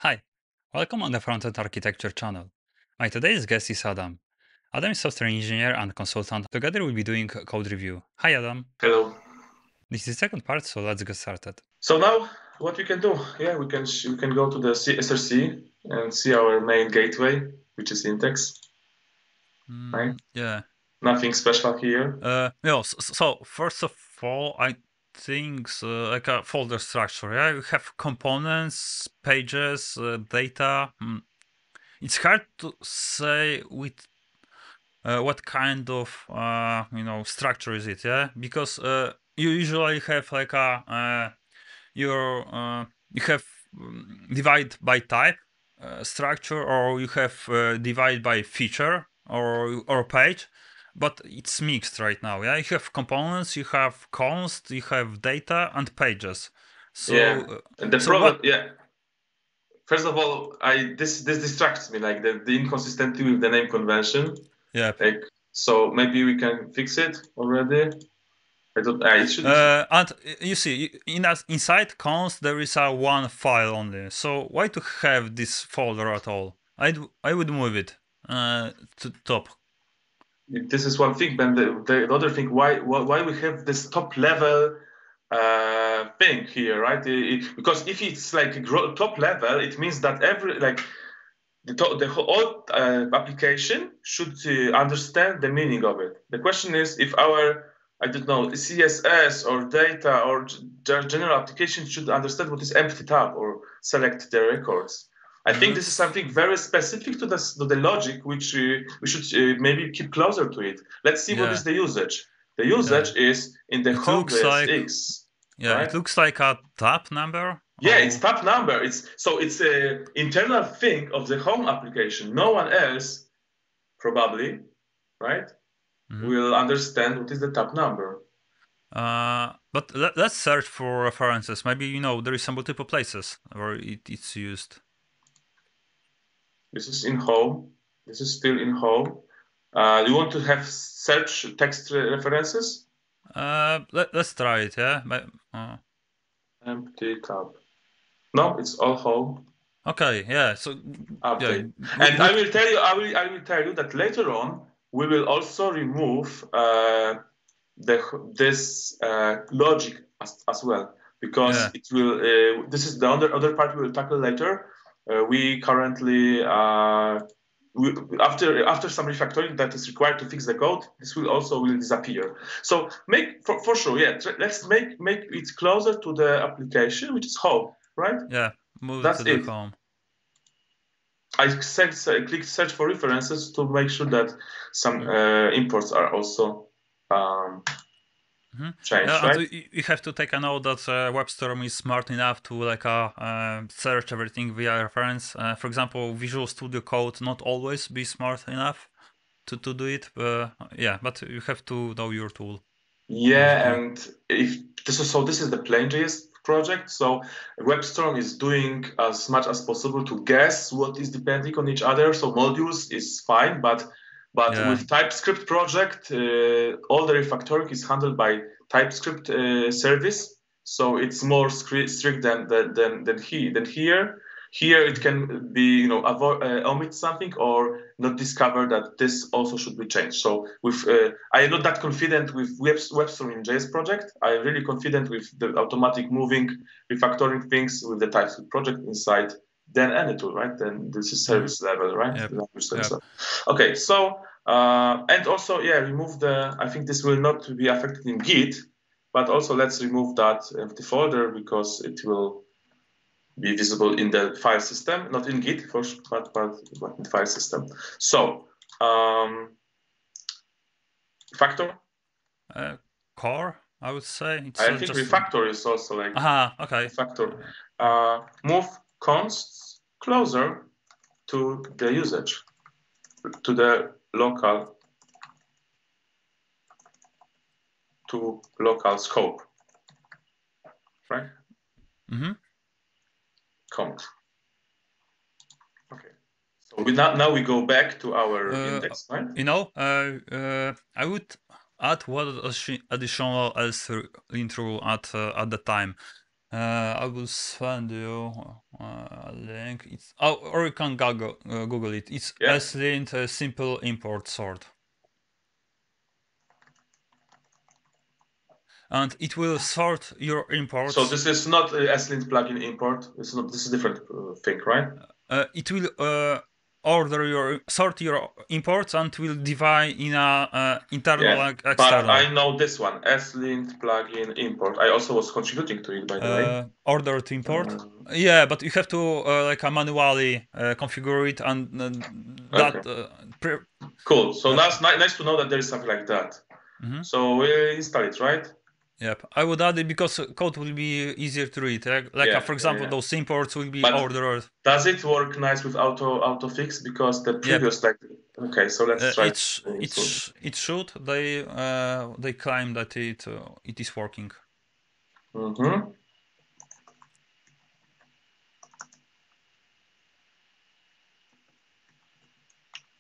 Hi, welcome on the Frontend Architecture channel. My today's guest is Adam. Adam is software engineer and consultant. Together we'll be doing a code review. Hi Adam. Hello. This is the second part, so let's get started. So now what we can do? Yeah, we can go to the SRC and see our main gateway, which is Intex. Right? Yeah. Nothing special here. So first of all, I think like a folder structure. Yeah, you have components, pages, data. It's hard to say with what kind of structure is it, yeah, because you usually have like a you have divide by type structure, or you have divide by feature or page, but it's mixed right now. Yeah, you have components, you have const, you have data and pages. So Yeah. And the so problem, what yeah. First of all, this distracts me, like the inconsistency with the name convention. yeah Like, so maybe we can fix it already. I don't. It should. and you see, inside const there is a one file only. So why to have this folder at all? I would move it to top. This is one thing, but the other thing, why we have this top level thing here, right? Because if it's like top level, it means that every like the whole application should understand the meaning of it. The question is if our, I don't know, CSS or data or general application should understand what is empty tab or select the records. I think this is something very specific to the logic, which we should maybe keep closer to it. Let's see what is the usage. The usage is in the home JSX. Yeah, right? it looks like a tab number. Yeah, it's tab number. It's a internal thing of the home application. No one else, probably, right, will understand what is the tab number. But let's search for references. Maybe there is some multiple places where it's used. This is in home. This is still in home. You want to have search text references? Let's try it. Yeah. Empty tab. No, it's all home. Okay. Yeah. So update. Yeah, And I will tell you. I will tell you that later on we will also remove this logic as well, because it will. This is the other part we will tackle later. We currently after some refactoring that is required to fix the code, this will disappear. So make for sure, yeah. Let's make it closer to the application, which is home, right? Yeah, move That's to the it. home. I clicked search for references to make sure that some imports are also changed, Yeah, right? and you have to take a note that WebStorm is smart enough to search everything via reference. For example, Visual Studio Code not always be smart enough to do it. Yeah, but you have to know your tool. Yeah, basically. and if this is the plain.js project, so WebStorm is doing as much as possible to guess what is depending on each other. So modules is fine, but with TypeScript project, all the refactoring is handled by TypeScript service. So it's more strict than here. Here it can be omit something or not discover that this also should be changed. So with I am not that confident with WebStorm in JS project. I'm really confident with the automatic moving, refactoring things with the TypeScript project inside. Then any tool, right? Then this is service level, right? Yep. Okay, so and also remove the. I think this will not be affected in Git, but also let's remove that empty folder because it will be visible in the file system, not in Git, but in the file system. So, refactor? Core, I would say. I think refactor is also like okay. Refactor. Move consts closer to the usage, to the local scope, right? Count. Okay. So now we go back to our index, right? I would add what additional else intro at the time. I will send you a link. It's or you can Google it. It's Yeah. slint simple import sort, and it will sort your imports. So this is not SLint plugin import. It's not. This is a different thing, right? It will sort your imports and will divide in a internal Yeah, and but external. I know this one, SLint plugin import. I also was contributing to it, by the way. Order to import. Yeah, but you have to like manually configure it, and Okay, cool. So nice to know that there is something like that. Mhm. So we'll install it, right? Yep, I would add it because code will be easier to read. Yeah, For example, yeah. those imports will be But ordered. does it work nice with autofix? Because the Yep, previous okay, so let's try to. it should. They claim that it is working. Mm-hmm.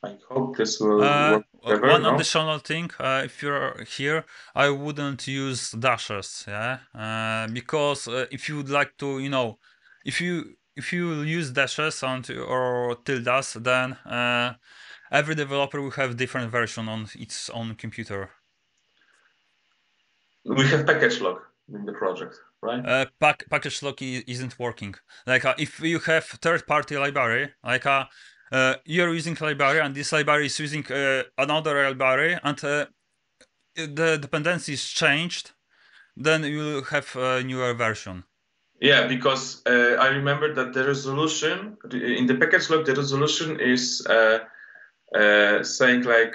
I hope this will work better, One no? additional thing, if you're here, I wouldn't use dashes, yeah, because if you would like to, if you use dashes or tildes, then every developer will have different version on its own computer. We have package log in the project, right? Package lock isn't working. Like if you have third-party library, like you're using library and this library is using another library, and the dependencies changed, then you will have a newer version. Yeah, because I remember that the resolution in the package log, the resolution is saying like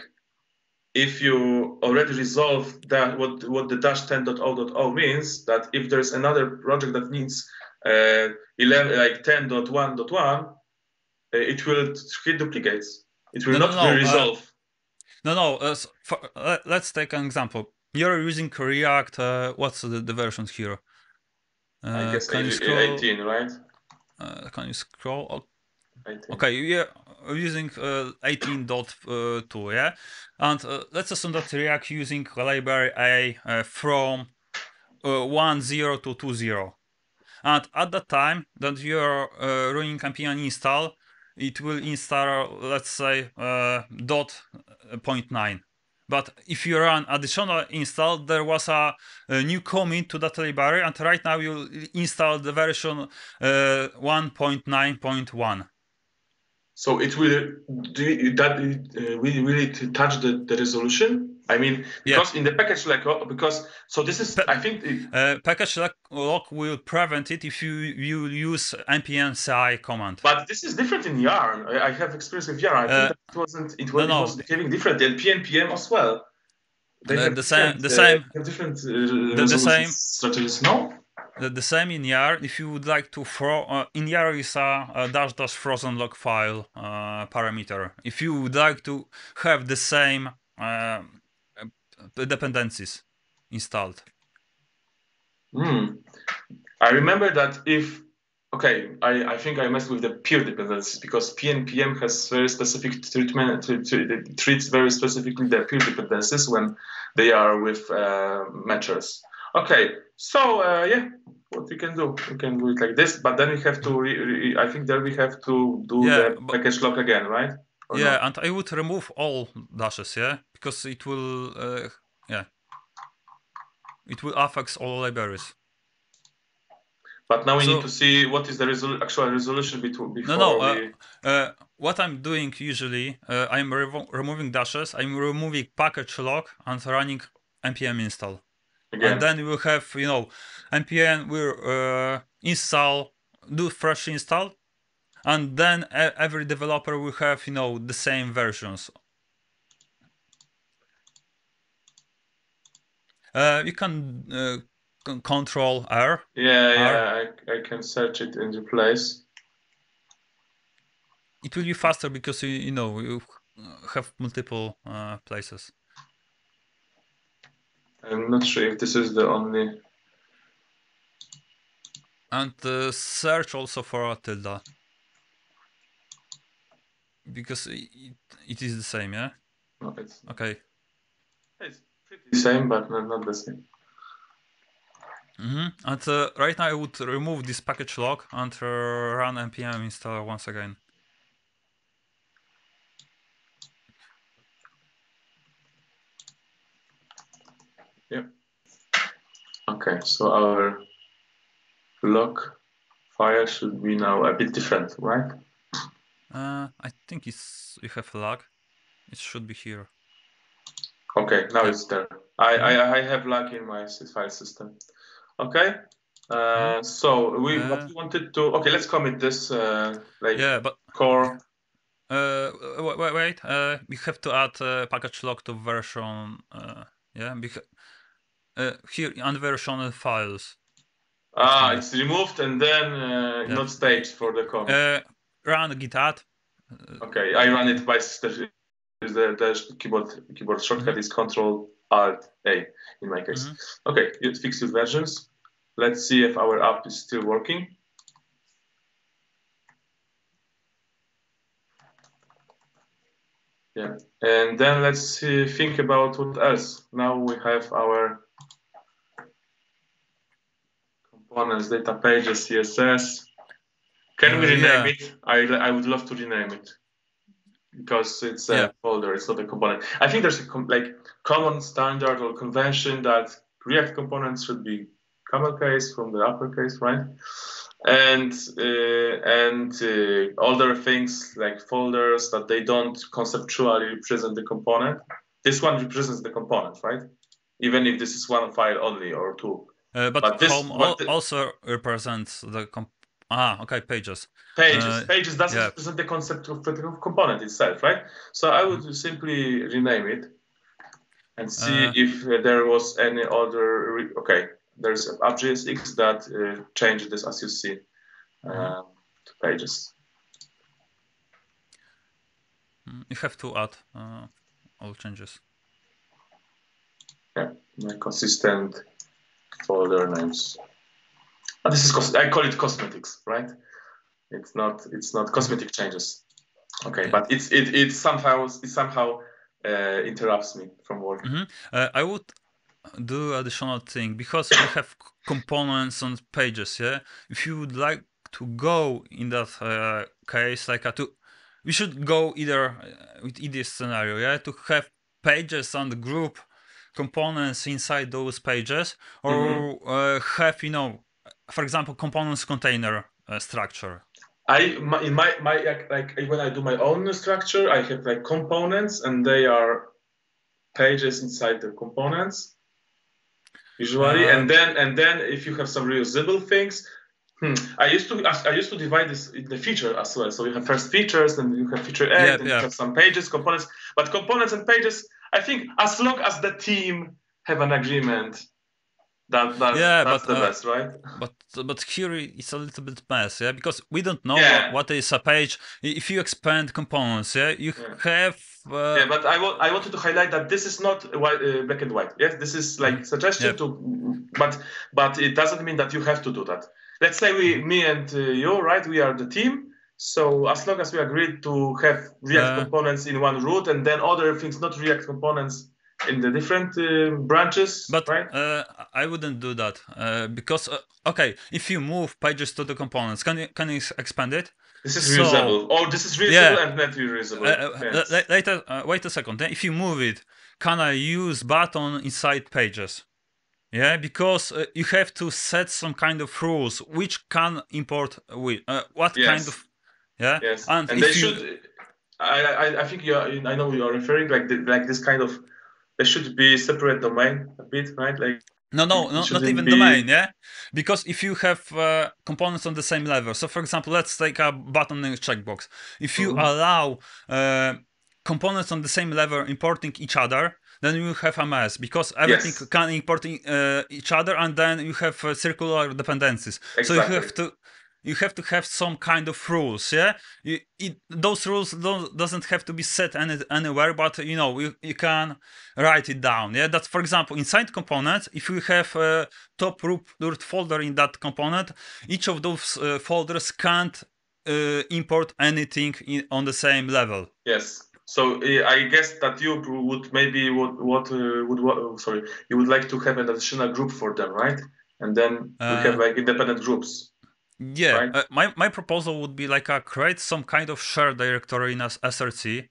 if you already resolve that what the dash 10.0.0 means, that if there's another project that needs 11 like 10.1.1, it will hit duplicates. It will No, no, not no, resolve. let's take an example. You're using React. What's the versions here? I guess Can you scroll? 18, right? Can you scroll? 18. Okay, yeah, we're using 18.2, yeah? And let's assume that React using library A from 10 to 20. And at that time that you're running npm install, it will install, let's say, dot point 0.9. But if you run additional install, there was a new commit to that library, and right now you install the version 1.9.1. So it will will it touch the resolution? I mean, Yep. because in the package like because so this is I think Package lock will prevent it if you use npm ci command. but this is different in Yarn. I have experience with Yarn. I think that No, it was no, behaving differently, and PNPM as well. They have the same, different the resolution same. strategies. No. The same in YAR. If you would like to in YAR is a dash dash frozen log file parameter. If you would like to have the same dependencies installed. I remember that if okay, I think I messed with the peer dependencies because PNPM has very specific treatment. It treats very specifically the peer dependencies when they are with matchers. Okay, so yeah, what we can do it like this, but then we have to. I think then we have to do Yeah, the package lock again, right? Or yeah, not? and I would remove all dashes, yeah, because it will, yeah, it will affect all libraries. But now we need to So see what is the actual resolution no, before we. what I'm doing usually, I'm removing dashes, I'm removing package lock and running npm install. And Again. then we'll have, npm will install, do fresh install, and then every developer will have, the same versions. You can control R. Yeah, I can search it in the place. It will be faster because you have multiple places. I'm not sure if this is the only. And search also for a tilde, because it is the same, yeah? No, Okay. it's pretty the same, but not the same. And right now I would remove this package log and run npm installer once again. Yeah. Okay, so our log file should be now a bit different, right? I think you have lag. It should be here. Okay, now it's there. I have lag in my file system. Okay. So what we wanted to. Okay, let's commit this but core. wait. We have to add package log to version. Because here unversioned files. It's removed and then not staged for the commit. Run git add. Okay, I run it by the keyboard shortcut is Control Alt A in my case. Okay, you fix your versions. Let's see if our app is still working. Yeah, and then let's think about what else. Now we have our components, data pages, CSS. Can we rename it? I would love to rename it because it's a folder, it's not a component. I think there's a common standard or convention that React components should be camel case from the uppercase, right? And other things like folders that they don't conceptually represent the component. This one represents the component, right? Even if this is one file only or two. But home also represents the pages. Pages doesn't represent the concept of the component itself, right? So I would simply rename it and see if there was any other. Okay, there's app.jsx that changed this, as you see, to pages. You have to add all changes. Yeah, consistent folder names. This is I call it cosmetics, right? It's not cosmetic changes. Okay, but it somehow interrupts me from working. I would do additional thing because we have components on pages. Yeah, if you would like to go in that case, we should go either with either scenario. Yeah, to have pages and group components inside those pages, or have for example, components container structure. In my when I do my own structure, I have components, and they are pages inside the components usually, and then if you have some reusable things. I used to divide this in the feature as well. So you have first features, then you have feature end, and you have some pages, components. But components and pages, I think, as long as the team have an agreement, that's the best, right? But here it's a little bit mess, yeah, because we don't know what is a page. If you expand components, you have. But I wanted to highlight that this is not black and white. Yes, this is suggestion to, but it doesn't mean that you have to do that. Let's say me and you, right? We are the team. So as long as we agreed to have React components in one root, and then other things, not React components, in the different branches, but right? I wouldn't do that because if you move pages to the components, can you expand it? This is reusable. Oh, this is reusable and not reusable. Later, wait a second. If you move it, can I use button inside pages? Yeah, because you have to set some kind of rules which can import what kind of Yes, and they should. I think I know you are referring like this kind of. There should be separate domain a bit, right? Not even domain, yeah? Because if you have components on the same level, so for example, let's take a button and a checkbox. If you allow components on the same level importing each other, then you have a mess because everything can import each other, and then you have circular dependencies. Exactly. So you have to have some kind of rules, yeah. Those rules doesn't have to be set anywhere, but you can write it down. Yeah, that's for example inside components. If you have a top root folder in that component, each of those folders can't import anything on the same level. Yes. So I guess that you would maybe you would like to have an additional group for them, right? and then we have like independent groups. Yeah, right? my proposal would be like create some kind of shared directory in SRC.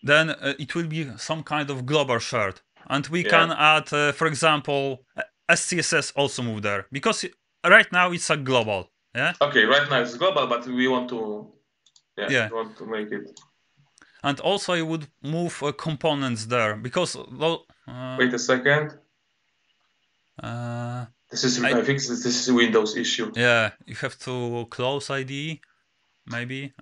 Then it will be some kind of global shared, and we can add, for example, SCSS also move there, because right now it's a global. Yeah. Okay, right now it's global, but we want to, Yeah. we want to make it. And also I would move components there, because wait a second. This is, I think this is a Windows issue. Yeah, you have to close IDE, maybe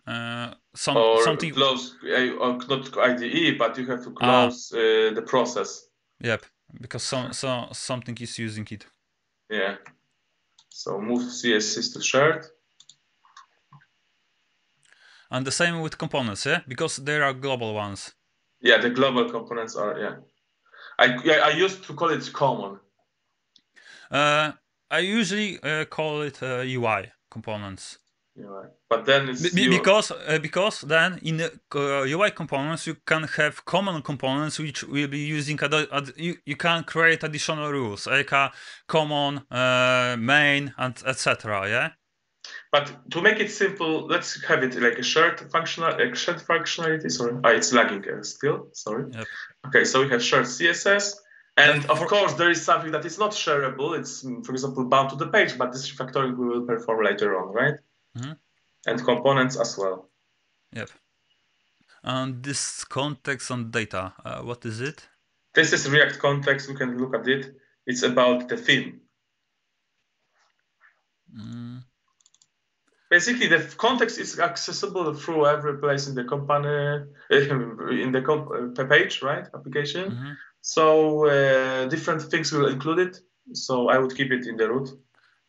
something. Close, or not IDE, but you have to close the process. Yep, because something is using it. Yeah. So move CSS to shared. And the same with components, yeah, because there are global ones. Yeah, the global components are, I used to call it common. I usually call it UI components. Yeah, but then it's because then in the UI components you can have common components which will be using you can create additional rules like a common main and etc. Yeah. But to make it simple, let's have it like a shared functionality. Sorry, it's lagging still. Sorry. Yep. Okay, so we have shared CSS, and of course there is something that is not shareable. It's, for example, bound to the page, but this refactoring we will perform later on, right? And components as well. Yep. And this context and data, what is it? This is React context. We can look at it. It's about the theme. Basically, the context is accessible through every place in the company, in the page, right? Application. So different things will include it. So I would keep it in the root.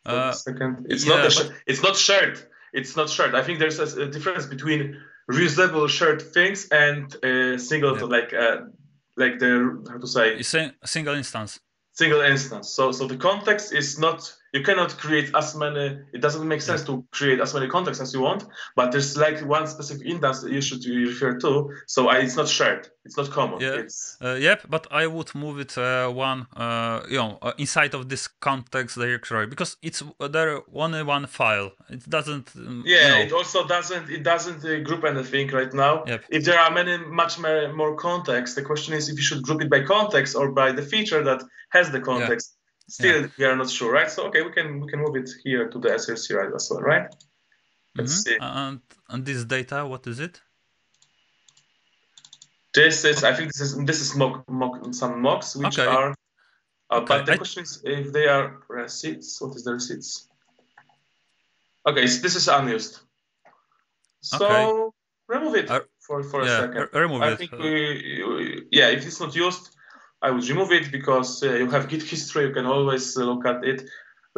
For a second, it's not it's not shared. It's not shared. I think there's a difference between reusable shared things and single, like the, how to say, single instance. Single instance. So the context is not, you cannot create as many, it doesn't make sense to create as many contexts as you want, but there's like one specific instance that you should refer to. So it's not shared, it's not common. It's yep, but I would move it one inside of this context directory, because it's there only one file. It doesn't it also doesn't group anything right now. If there are much more context, the question is if you should group it by context or by the feature that has the context. Still we are not sure, right? So okay, we can move it here to the SRC, right, as well, right? Let's see. And this data, what is it? This is, I think this is some mocks which are but the question is if they are receipts. What is the receipts? Okay, so this is unused. So remove it for a second. Remove I think if it's not used, I would remove it, because you have Git history, you can always look at it.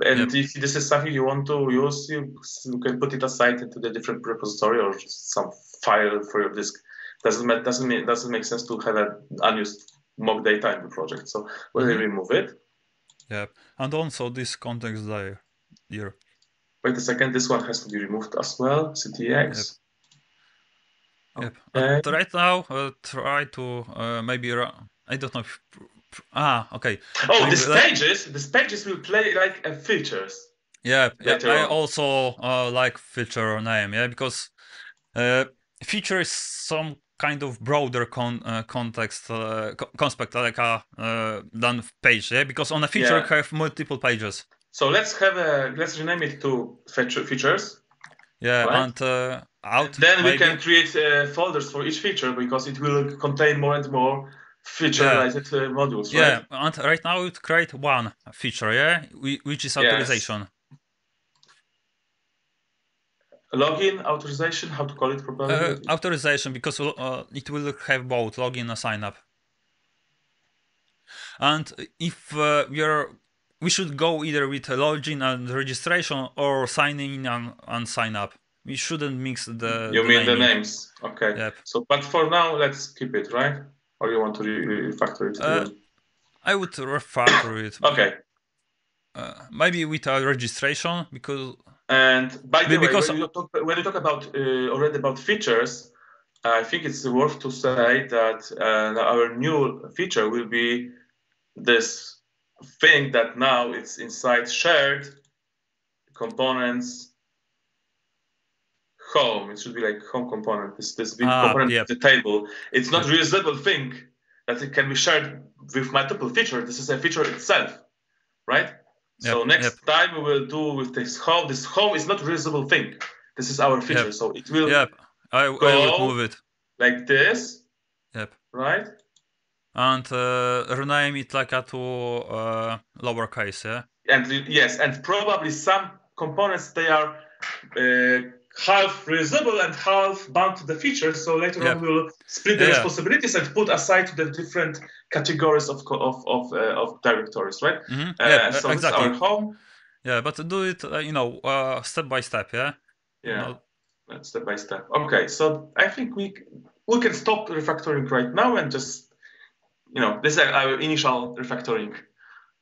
And if this is something you want to use, you can put it aside into the different repository or some file for your disk. Doesn't make sense to have an unused mock data in the project. So we'll remove it. Yeah, and also this context there. Wait a second, this one has to be removed as well. CTX. Yep. And right now, try to maybe I don't know. Okay. Oh, these pages will play like features. Yeah, I also like feature name, because feature is some kind of broader context concept, like than page, because on a feature you have multiple pages. So let's rename it to features. Yeah, right? And then we can create folders for each feature, because it will contain more and more feature-related modules, right? Yeah, and right now it create one feature, which is authorization. Login, authorization, how to call it properly? Authorization, because it will have both login and sign up. And if we should go either with login and registration or sign in and sign up. We shouldn't mix the. You mean the names? Okay. Yep. So, but for now, let's keep it, right? Or you want to refactor it? I would refactor it. Okay. Maybe with a registration, because. And by the way, when you talk about already about features, I think it's worth to say that our new feature will be this thing that now it's inside shared components home. It should be like home component, this big component of the table. It's not reusable thing that it can be shared with multiple features. This is a feature itself, right? So next time we will do with this home. This home is not reusable thing. This is our feature. So it will I would move it like this. Right? And rename it like to lowercase, yeah? And yes, and probably some components, they are half reusable and half bound to the features. So later on, we'll split the responsibilities and put aside the different categories of directories, right? So exactly. This is our home. Yeah, but do it, step by step, yeah? Yeah, step by step. Okay, so I think we can stop refactoring right now and just, this is our initial refactoring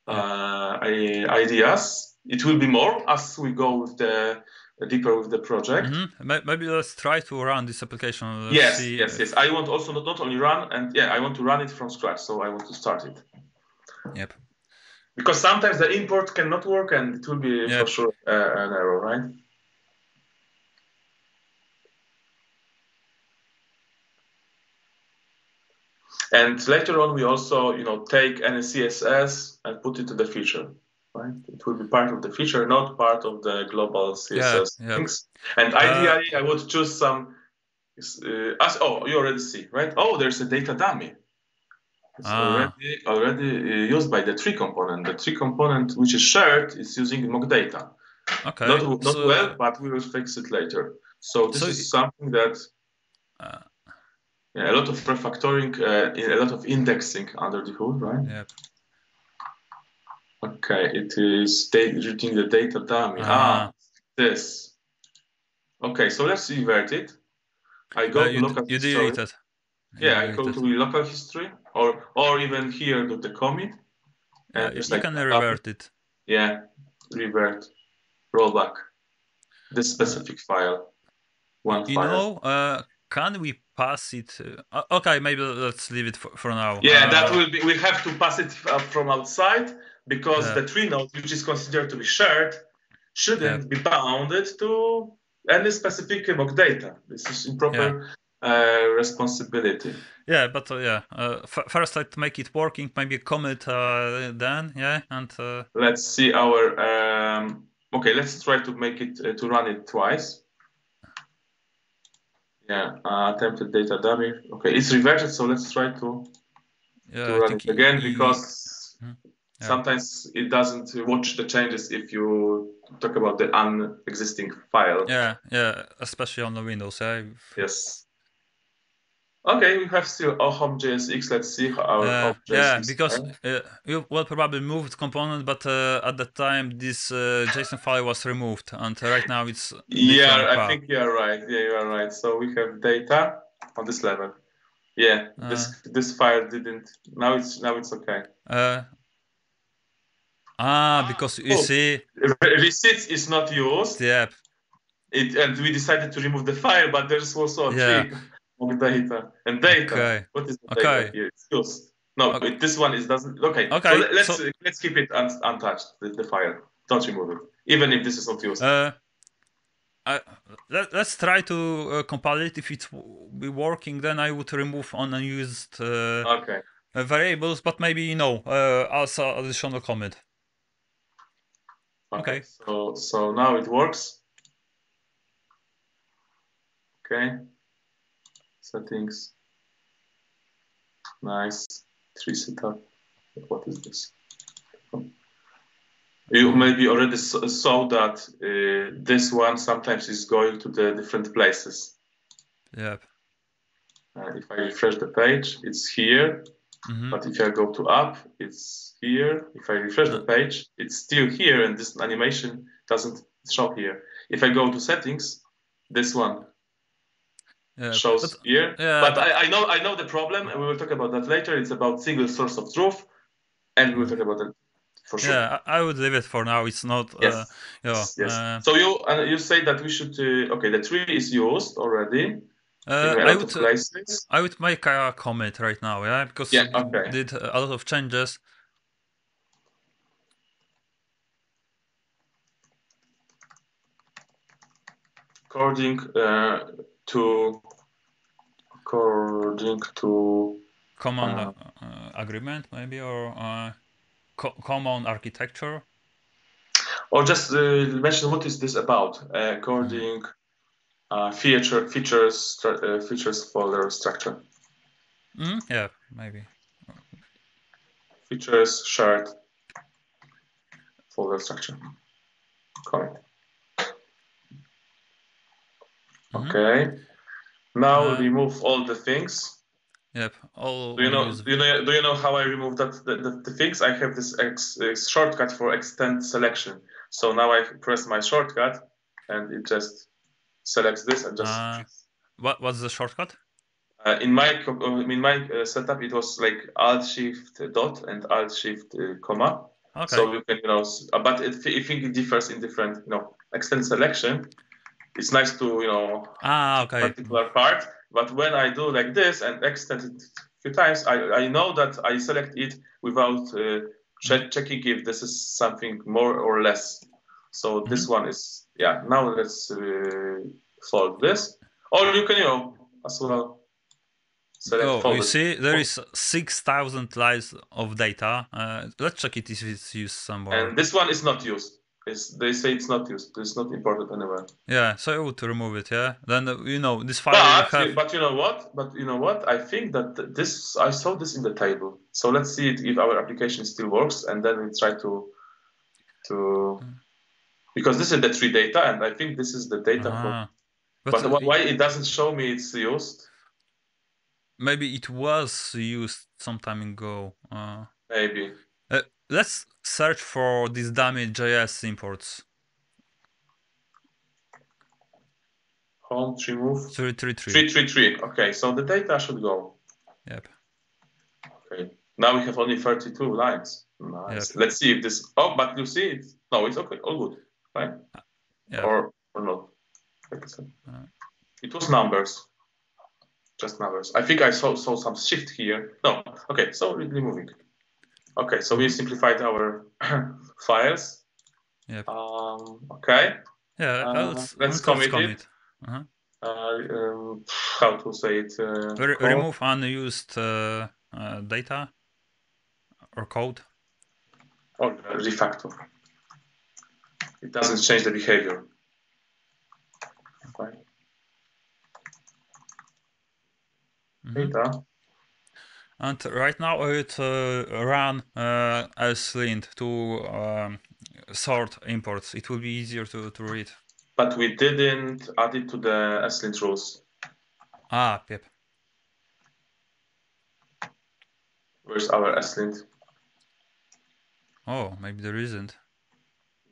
ideas. It will be more as we go with deeper with the project. Maybe let's try to run this application. Yes. I want also not only run, and I want to run it from scratch. So I want to start it. Yep. Because sometimes the import cannot work, and it will be for sure an error, right? And later on, we also, take any CSS and put it to the feature, right? It will be part of the feature, not part of the global CSS things. And ideally, I would choose some. You already see, right? Oh, there's a data dummy. It's already used by the tree component. The tree component, which is shared, is using mock data. Okay. Not well, but we will fix it later. So this is something that. A lot of refactoring, a lot of indexing under the hood, right? Yep. Okay, it is reading the data dummy. This. Okay, so let's revert it. I go to local history. You deleted. I go to local history, or even here to the commit. And just you can revert it. Yeah, revert, rollback. This specific file. One file. Can we pass it? Okay, maybe let's leave it for now. Yeah, that will be. We have to pass it from outside because the tree node, which is considered to be shared, shouldn't be bounded to any specific mock data. This is improper responsibility. Yeah, but first I'd make it working. Maybe commit then, and let's see our. Okay, let's try to make it to run it twice. Yeah, attempted data dummy. Okay, it's reverted, so let's try to run it again because sometimes it doesn't watch the changes if you talk about the unexisting file. Yeah, especially on the Windows. Yes. Okay, we have still home.jsx. Let's see how our JSX because you will probably move the component, but at that time this JSON file was removed, and right now it's I think you are right. Yeah, you are right. So we have data on this level. Yeah, this file didn't. Now it's okay. Because you see, receipts is not used. Yep. And we decided to remove the file, but there's also a trick. Data and data. Okay. What is the data here? It's used. No, this one is doesn't. Okay. So let's keep it untouched. The file. Don't remove it, even if this is not used. Let's try to compile it. If it's be working, then I would remove unused variables, but maybe also additional comment. Okay. So now it works. Okay. Settings. Nice. Tree setup. What is this? You maybe already saw that this one sometimes is going to the different places. Yep. If I refresh the page, it's here. But if I go to up, it's here. If I refresh the page, it's still here, and this animation doesn't show here. If I go to settings, this one shows here. But I know the problem, and we will talk about that later. It's about single source of truth, and we'll talk about that for sure. Yeah, I would leave it for now. It's not. Yes. So you say that we should. Okay, the tree is used already. I would make a comment right now, because we did a lot of changes. according to common agreement maybe, or common architecture, or just mention what is this about according features folder structure. Yeah, maybe Features shared folder structure. Correct. Okay. Now remove all the things. Yep. Do you know how I remove the things? I have this shortcut for extend selection. So now I press my shortcut, and it just selects this and just. What's the shortcut? In my setup, it was like Alt Shift dot and Alt Shift comma. Okay. So you can but I think it differs in different extend selection. It's nice to Okay. particular part, but when I do like this and extend it a few times, I know that I select it without checking if this is something more or less. So this one is Now let's solve this, or you can as well select folder. You see, there is 6,000 lines of data. Let's check it if it's used somewhere. And this one is not used. They say it's not used. It's not imported anywhere. Yeah, so I would remove it. Yeah, then this file. But you know what? I think that I saw this in the table. So let's see if our application still works, and then we try to because this is the tree data, and I think this is the data But why it doesn't show me it's used? Maybe it was used some time ago. Maybe. Let's search for these dummy.js imports. Home tree move. 333. Okay, so the data should go. Yep. Okay. Now we have only 32 lines. Nice. Yep. Let's see if this. Oh, but you see it. No, it's okay. All good. Right? Yeah. Or not. It was numbers. Just numbers. I think I saw some shift here. No. Okay. So removing. Okay. So we simplified our files. Yep. Okay. Yeah. Let's commit it. How to say it? Remove unused data or code. Or refactor. It doesn't change the behavior. Okay. Data. And right now it run slint to sort imports. It will be easier to read. But we didn't add it to the slint rules. Yep. Where's our slint? Oh, maybe there isn't.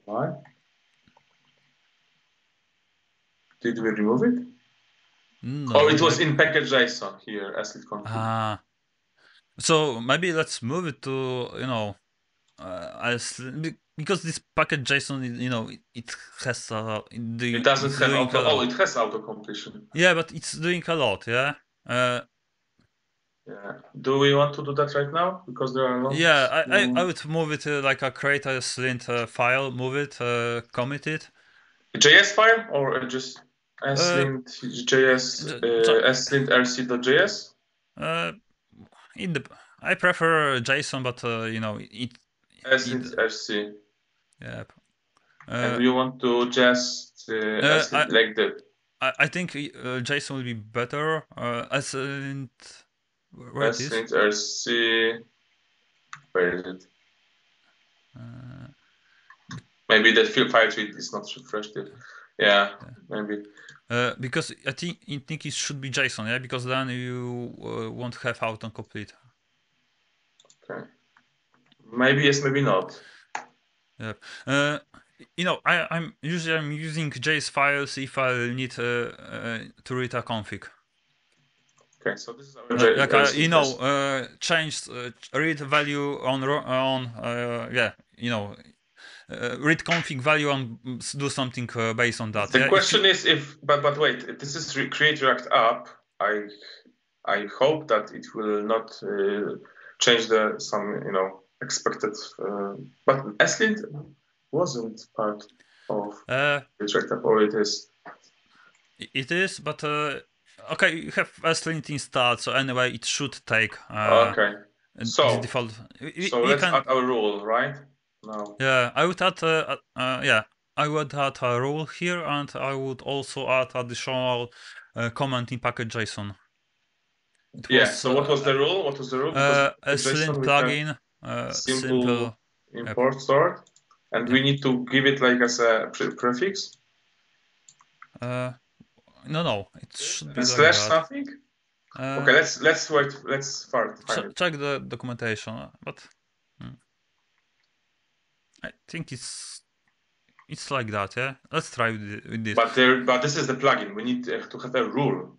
Why? Did we remove it? No. It was in package.json here, slint config. So maybe let's move it to because this package.json, it has it doesn't have auto. Oh, it has auto completion. Yeah, but it's doing a lot. Yeah. Yeah. Do we want to do that right now? Because there are lots. Yeah, I would move it create a slint file, move it, commit it. JS file or just slint JS slint rc.js? I prefer JSON, but it slint rc. Yeah. And you want to just like that? I think JSON will be better. Slint. Where it is? Slint rc. Where is it? Maybe that file tree is not refreshed yet. Yeah, maybe. Because I think it should be JSON, yeah, because then you won't have autocomplete. Okay. Maybe yes, maybe not. Yeah. I'm using JS files if I need to read a config. Okay, so this is our change read value on read config value and do something based on that. The question is but wait, this is create React app. I hope that it will not change some expected. But slint wasn't part of React app, or it is. It is, but okay, you have ESLint installed, so anyway, it should take Okay. the So default. so You let's can, add our rule, right? Now. yeah, I would add, yeah, I would add a rule here, and I would also add additional comment in package.json. It Yeah, was so what was the rule? What was the rule? Because a in JSON Slint we have plugin, simple simple. Yep, import sort, and we yep. need to give it like as a prefix. No, it should be A like slash that. something. Uh, Okay, let's wait. Let's find it. check the documentation, but I think it's like that. Yeah, let's try with this. But this is the plugin. We need to have a rule,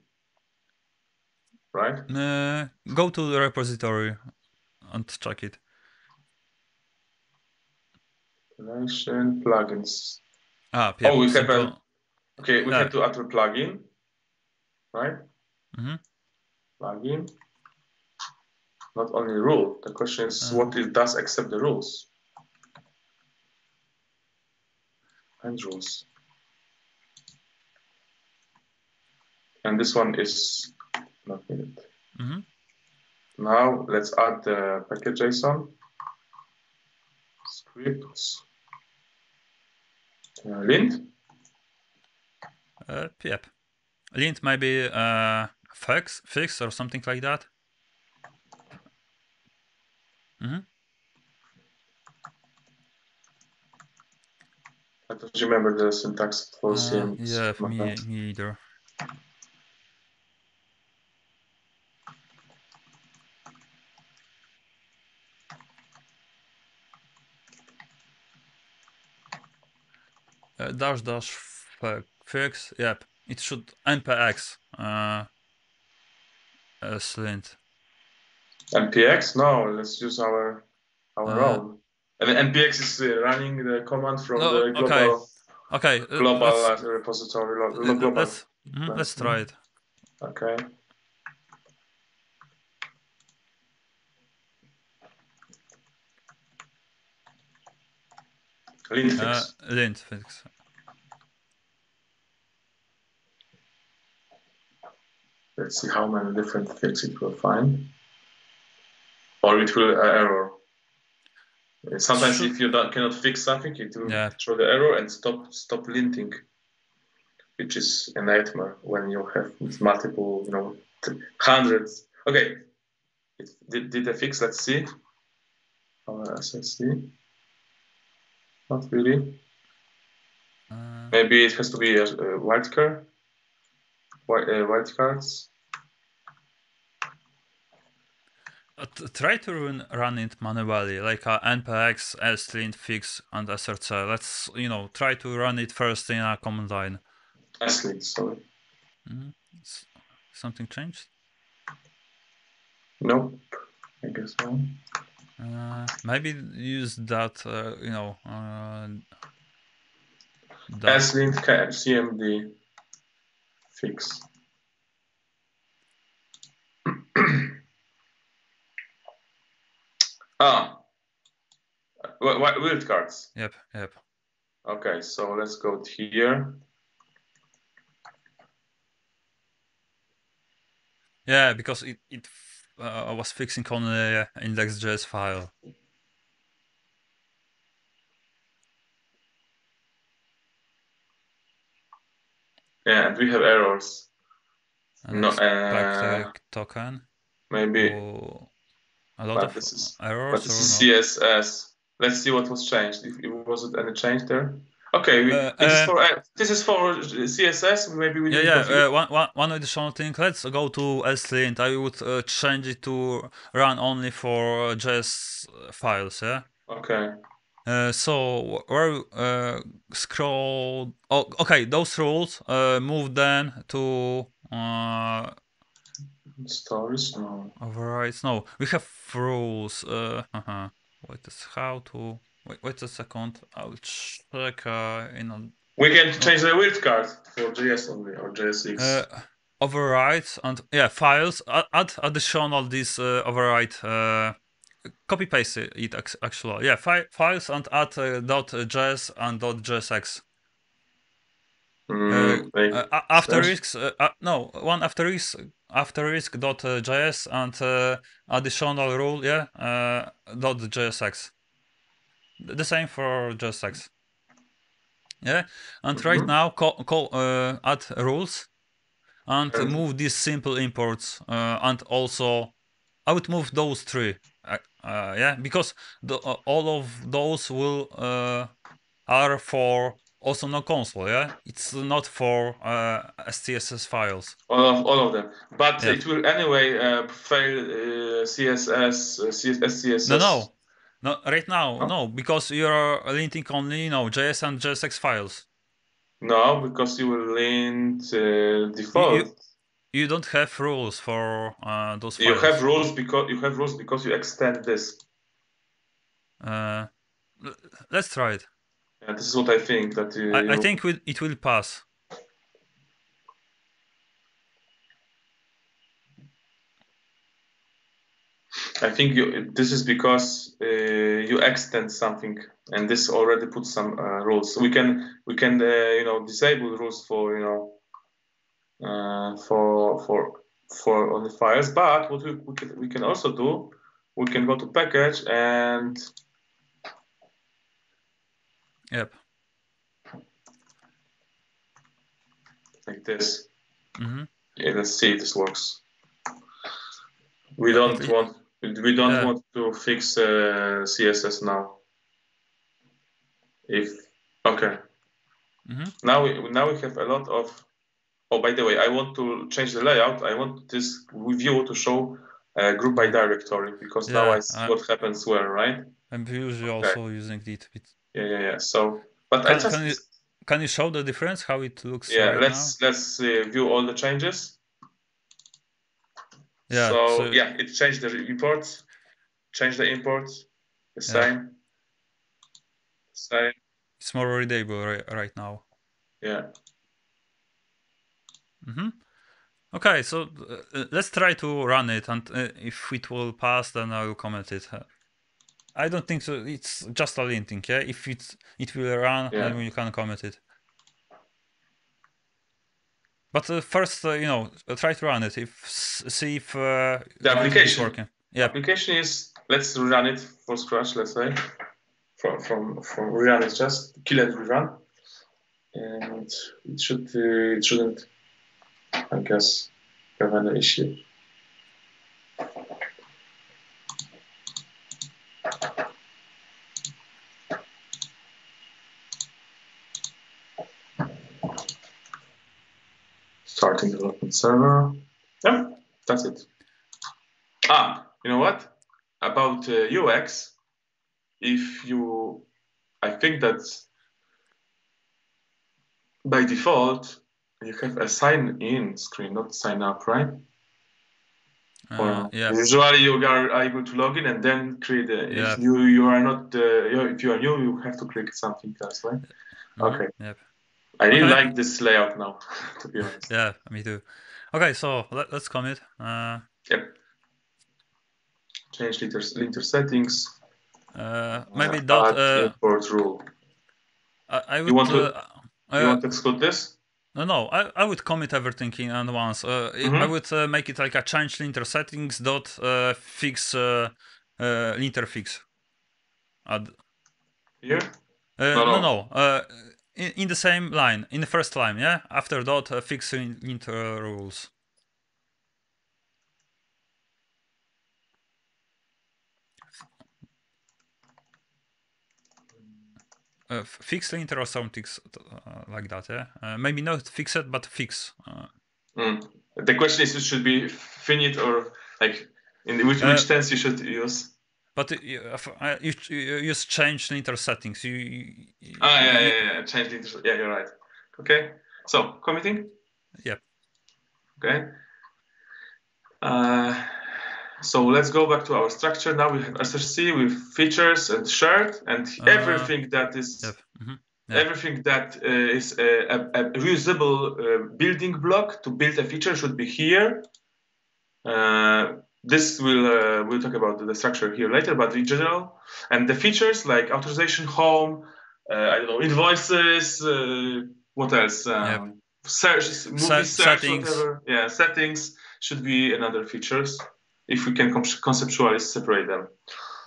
right? Go to the repository and check it. Relation plugins. Oh, Yep, we have a. simple. Okay, we have to add a plugin, right? Mm-hmm. Plugin. Not only rule. The question is what it does accept the rules and rules. And this one is not needed. Mm-hmm. Now let's add the package.json scripts. Lint. Yep. Lint maybe fix or something like that. Mm-hmm. I don't remember the syntax for CM. Yeah, me either. Dash fix. Yep, it should npx Slint. npx? No, let's use our Uh, own. And npx is running the command from no, the okay, global okay. repository, global. Let's try it. Okay. Lint fix. Lint fix. Let's see how many different fixes it will find. Or it will error. Sometimes if you cannot fix something, it will throw the error and stop linting, which is a nightmare when you have multiple, hundreds. Okay, it did a fix. Let's see. SSC. Not really. Maybe it has to be a wildcard. Wildcards. Try to run it manually, like npx, slint, fix, and src. Let's try to run it first in a command line. Slint, sorry. Something changed? Nope. I guess no. Maybe use that. Slint cmd fix. Wild cards. Yep. Okay, so let's go here. Yeah, because it was fixing on the index.js file. Yeah, and we have errors. Token. Maybe. A lot of errors. But this is CSS. Let's see what was changed. If was it any change there? Okay, this is for CSS. Maybe we need one additional thing. Let's go to slint. I would change it to run only for JS files. Yeah. Okay. So where scroll. Oh, okay. Those rules. Move them to. Stories. No. Overrides. No, we have rules. Wait, how to. Wait a second. I'll check. We can change the wildcard for JS only or JSX. Overrides and files. Add additional this override. Copy paste it actually. Files and add .js and .jsx. Asterisk, no, one asterisk.js and additional rule, .jsx. The same for JSX. Yeah, and right now add rules and move these simple imports and also I would move those three. Because all of those will are for also no console. Yeah, it's not for SCSS files. All of them, but it will anyway fail CSS. No, right now, no, because you're linting only JS and JSX files. No, because you will lint default. You don't have rules for those files. You have rules because you extend this. Let's try it. Yeah, this is what I think that I think it will pass. I think this is because you extend something, and this already puts some rules. So we can disable rules for for on the files. But what we can also do, we can go to package and Yep. Like this. Mm-hmm. Yeah, let's see if this works. We don't want to fix CSS now. Okay. Mm-hmm. Now we have a lot of. Oh, by the way, I want to change the layout. I want this view to show group by directory because now I see what happens where, right? I'm usually also using it. Yeah. So, but can you show the difference how it looks? Yeah, right let's view all the changes. Yeah. So yeah, it changed the imports. Change the imports. The same. Same. It's more readable right now. Yeah. Mm-hmm. Okay, so let's try to run it, and if it will pass, then I will comment it. I don't think so. It's just a linting, yeah. If it will run, then you can comment it. But first, try to run it. See if the application working. Yeah. Application is, let's run it from scratch. Let's say from rerun is just kill and rerun, and it shouldn't, I guess, have any issue. Starting development server. Yeah, that's it. You know what? About UX, I think that by default you have a sign in screen, not sign up, right? Yeah. Usually you are able to log in and then create if you are not if you are new, you have to click something else, right? Mm-hmm. Okay. Yep. I really like this layout now, to be honest. Yeah, me too. Okay, so let's commit. Yep. Change linter settings. Maybe import rule. I would. You want to exclude this? No, I would commit everything in at once. I would make it like a change linter settings dot fix linter fix. Add. Here? No. In the same line, in the first line, yeah. After dot fix linter rules. Fix linter or something like that, yeah. Maybe not fix it, but fix. The question is, it should be finite or like in which tense you should use. But you use change linter settings. Yeah. Change linter. Yeah, you're right. Okay. So committing. Yep. Okay. So let's go back to our structure. Now we have SRC with features and shared and everything that is. Yep. Mm-hmm. Yeah. Everything that is a reusable building block to build a feature should be here. This we'll talk about the structure here later, but in general, and the features like authorization, home, I don't know, invoices, What else? Search, movie search, Settings. whatever. Yeah, settings should be another features if we can conceptually separate them.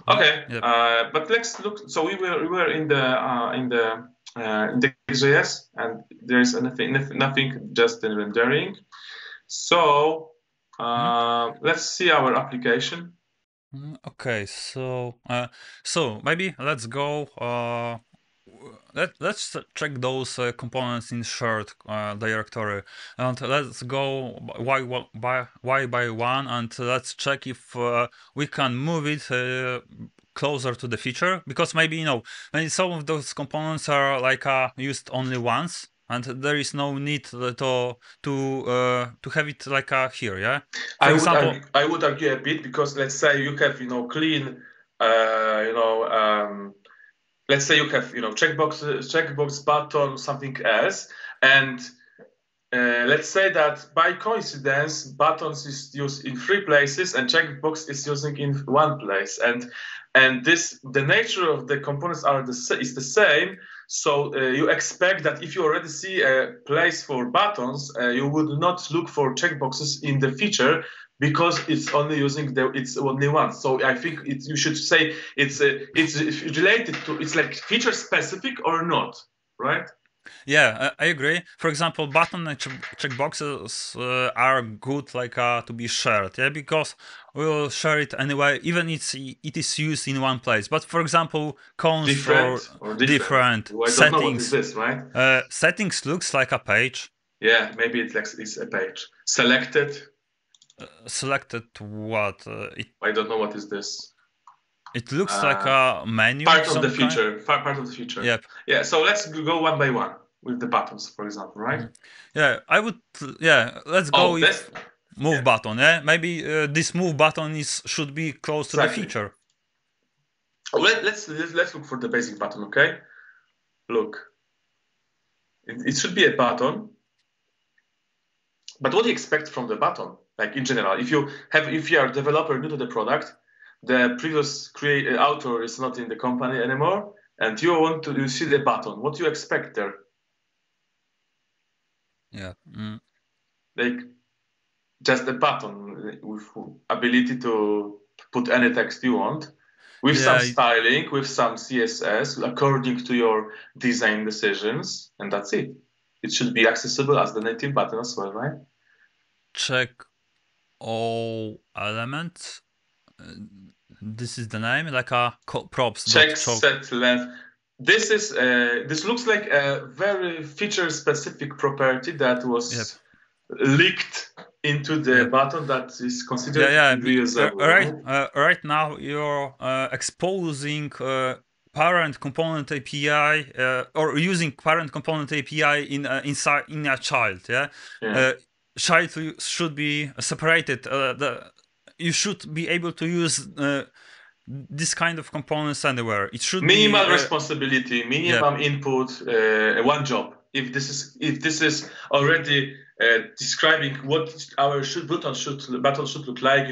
Okay, Yep. but let's look. So we were in the index.js, and there is nothing, just the rendering. So let's see our application. Okay, so maybe let's go. Let's check those components in shared directory, and let's go by one, and let's check if we can move it closer to the feature, because maybe maybe some of those components are like used only once, and there is no need to have it like here, yeah. For example, I would argue a bit, because let's say you have clean let's say you have checkbox button, something else, and let's say that by coincidence buttons is used in 3 places and checkbox is using in 1 place, and the nature of the components is the same. So you expect that if you already see a place for buttons, you would not look for checkboxes in the feature, because it's only using it's only one. So I think you should say it's related to, it's like feature specific or not, right? yeah, I agree. For example, button and checkboxes are good like to be shared, yeah, because we'll share it anyway, even it is used in one place. But for example, cons Different or different. different I don't know what is settings. this, right? Settings looks like a page. Yeah, maybe it's a page. Selected. Selected what? I don't know what is this. It looks like a menu. Part of the feature. Part of the feature. Yep. Yeah. So let's go one by one with the buttons, for example, right? Yeah, I would. Yeah, let's go with move button. Yeah, maybe this move button should be close to the feature. Let's look for the basic button. Okay. Look. It should be a button. But what do you expect from the button? Like in general, if you are a developer new to the product, the previous author is not in the company anymore, and you see the button. What do you expect there? Yeah. Like just a button with ability to put any text you want, with some styling, with some CSS according to your design decisions, and that's it. It should be accessible as the native button as well, right? Check all elements. This is the name, like a props. Check set length. This looks like a very feature specific property that was leaked into the button that is considered reusable. Right now you're exposing parent component API or using parent component API in a child. Child should be separated. You should be able to use this kind of components anywhere. It should minimal responsibility, minimum input, one job. If this is already describing what our button should look like,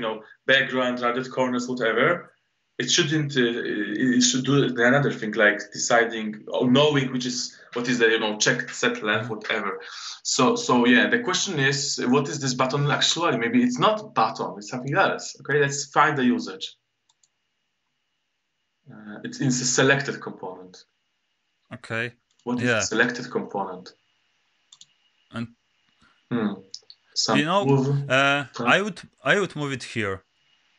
background, rounded corners, whatever, it shouldn't. It should do another thing like deciding or knowing what is the check set length, whatever. So yeah, the question is, what is this button actually? Maybe it's not button, it's something else. Okay, let's find the usage. It's a selected component. Okay. What is the selected component? And move. I would move it here,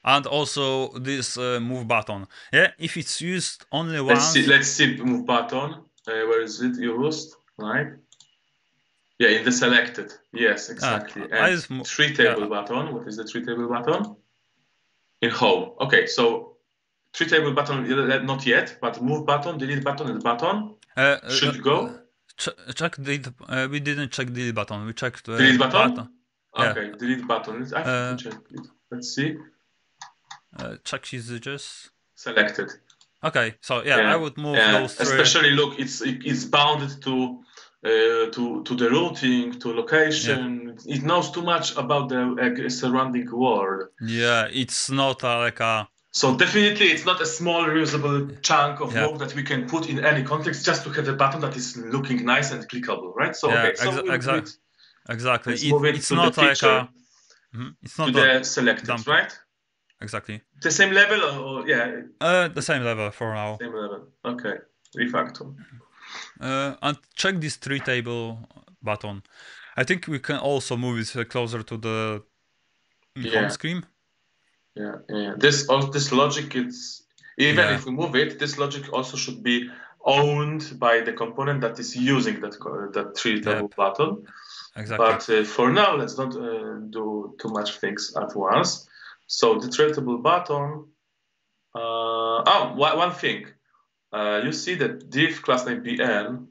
and also this move button. Yeah, if it's used only once. Let's see move button. Where is it used? Right. Yeah, in the selected. Yes, exactly. And tree table button. What is the tree table button? In home. Okay, so. Tree table button, not yet, but move button, delete button, and button should go. Check delete. We didn't check delete button. We checked delete button. Okay, delete button. I think we checked it. Let's see. Check usages. Selected. Okay, so I would move those three. Especially look, it's bounded to the routing, to location. It knows too much about the surrounding world. Yeah, it's not like a So definitely it's not a small reusable chunk of work that we can put in any context just to have a button that is looking nice and clickable, right? So okay, so we'll do it. Exactly. Let's move it It's to the not like feature, it's not to a the selected, dump. right? Exactly. The same level or yeah? The same level for now. Same level. Okay. Refactor. And check this tree table button. I think we can also move it closer to the home screen. Yeah. This logic, it's even if we move it, this logic also should be owned by the component that is using that tree table button. Exactly. But for now, let's not do too much things at once. So the tree table button. One thing. You see that div class name bn.